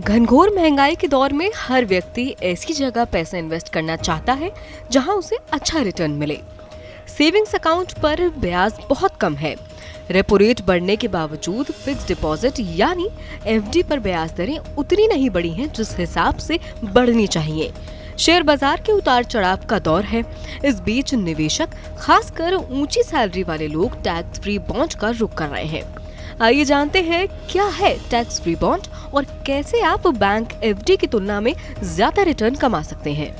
घनघोर महंगाई के दौर में हर व्यक्ति ऐसी जगह पैसा इन्वेस्ट करना चाहता है जहां उसे अच्छा रिटर्न मिले। सेविंग्स अकाउंट पर ब्याज बहुत कम है। रेपो रेट बढ़ने के बावजूद फिक्स डिपॉजिट यानी एफडी पर ब्याज दरें उतनी नहीं बढ़ी हैं जिस हिसाब से बढ़नी चाहिए। शेयर बाजार के उतार चढ़ाव का दौर है। इस बीच निवेशक, खासकर ऊंची सैलरी वाले लोग टैक्स फ्री बॉन्ड का रुख कर रहे हैं। आइए जानते हैं क्या है टैक्स फ्री बॉन्ड और कैसे आप बैंक एफडी की तुलना में ज्यादा रिटर्न कमा सकते हैं।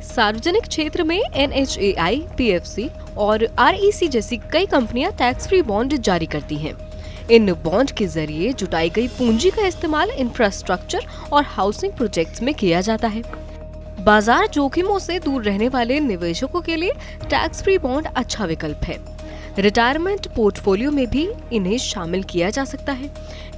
सार्वजनिक क्षेत्र में एनएचएआई, पीएफसी और आरईसी जैसी कई कंपनियां टैक्स फ्री बॉन्ड जारी करती हैं। इन बॉन्ड के जरिए जुटाई गई पूंजी का इस्तेमाल इंफ्रास्ट्रक्चर और हाउसिंग प्रोजेक्ट्स में किया जाता है। बाजार जोखिमों से दूर रहने वाले निवेशकों के लिए टैक्स फ्री बॉन्ड अच्छा विकल्प है। रिटायरमेंट पोर्टफोलियो में भी इन्हें शामिल किया जा सकता है।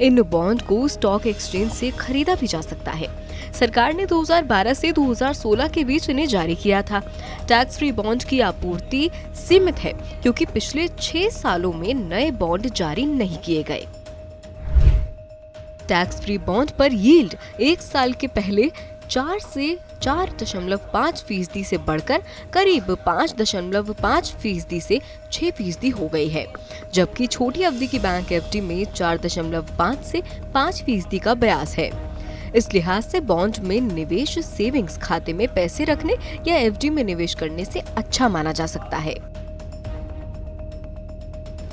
इन बॉन्ड को स्टॉक एक्सचेंज से खरीदा भी जा सकता है। सरकार ने 2012 से 2016 के बीच इन्हें जारी किया था। टैक्स फ्री बॉन्ड की आपूर्ति सीमित है क्योंकि पिछले 6 सालों में नए बॉन्ड जारी नहीं किए गए। टैक्स फ्री बॉन्ड पर यील्ड 1 साल के पहले 4 से 4.5% से बढ़कर करीब 5.5% से 6% हो गई है, जबकि छोटी अवधि की बैंक एफडी में 4.5 से 5% का ब्याज है। इस लिहाज से बॉन्ड में निवेश सेविंग्स खाते में पैसे रखने या एफडी में निवेश करने से अच्छा माना जा सकता है।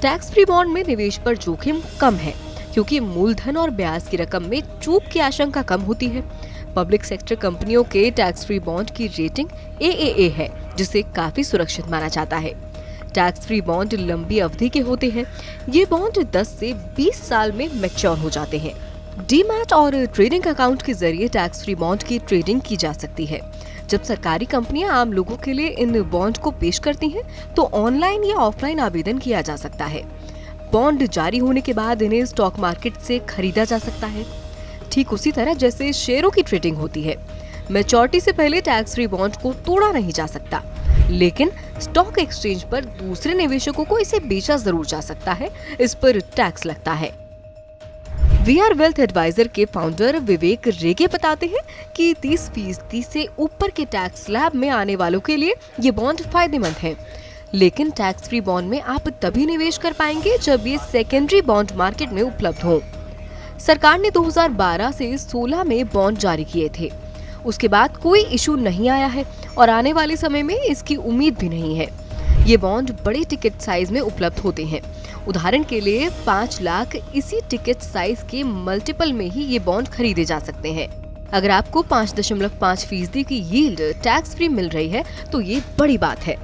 टैक्स फ्री बॉन्ड में निवेश पर जोखिम कम है क्योंकि मूलधन और ब्याज की रकम में चूक की आशंका कम होती है। पब्लिक सेक्टर कंपनियों के टैक्स फ्री बॉन्ड की रेटिंग AAA है, जिसे काफी सुरक्षित माना जाता है। टैक्स फ्री बॉन्ड लंबी अवधि के होते हैं। ये बॉन्ड 10 से 20 साल में मैच्योर हो जाते हैं। डीमैट और ट्रेडिंग अकाउंट के जरिए टैक्स फ्री बॉन्ड की ट्रेडिंग की जा सकती है। जब सरकारी कंपनियां आम लोगों के लिए इन बॉन्ड को पेश करती हैं, तो ऑनलाइन या ऑफलाइन आवेदन किया जा सकता है। बॉन्ड जारी होने के बाद इन्हें स्टॉक मार्केट से खरीदा जा सकता है, ठीक उसी तरह जैसे शेयरों की ट्रेडिंग होती है। मैच्योरिटी से पहले टैक्स फ्री बॉन्ड को तोड़ा नहीं जा सकता, लेकिन स्टॉक एक्सचेंज पर दूसरे निवेशकों को इसे बेचा जरूर जा सकता है। इस पर टैक्स लगता है। VR वेल्थ एडवाइजर के फाउंडर विवेक रेगे बताते हैं कि 30% से ऊपर के टैक्स स्लैब में आने वालों के लिए ये बॉन्ड फायदेमंद है। लेकिन टैक्स फ्री बॉन्ड में आप तभी निवेश कर पाएंगे जब ये सेकेंडरी बॉन्ड मार्केट में उपलब्ध हो। सरकार ने 2012 से 16 में बॉन्ड जारी किए थे। उसके बाद कोई इशू नहीं आया है और आने वाले समय में इसकी उम्मीद भी नहीं है। ये बॉन्ड बड़े टिकट साइज में उपलब्ध होते हैं। उदाहरण के लिए 5 लाख इसी टिकट साइज के मल्टीपल में ही ये बॉन्ड खरीदे जा सकते हैं। अगर आपको 5.5% की यील्ड टैक्स फ्री मिल रही है तो ये बड़ी बात है।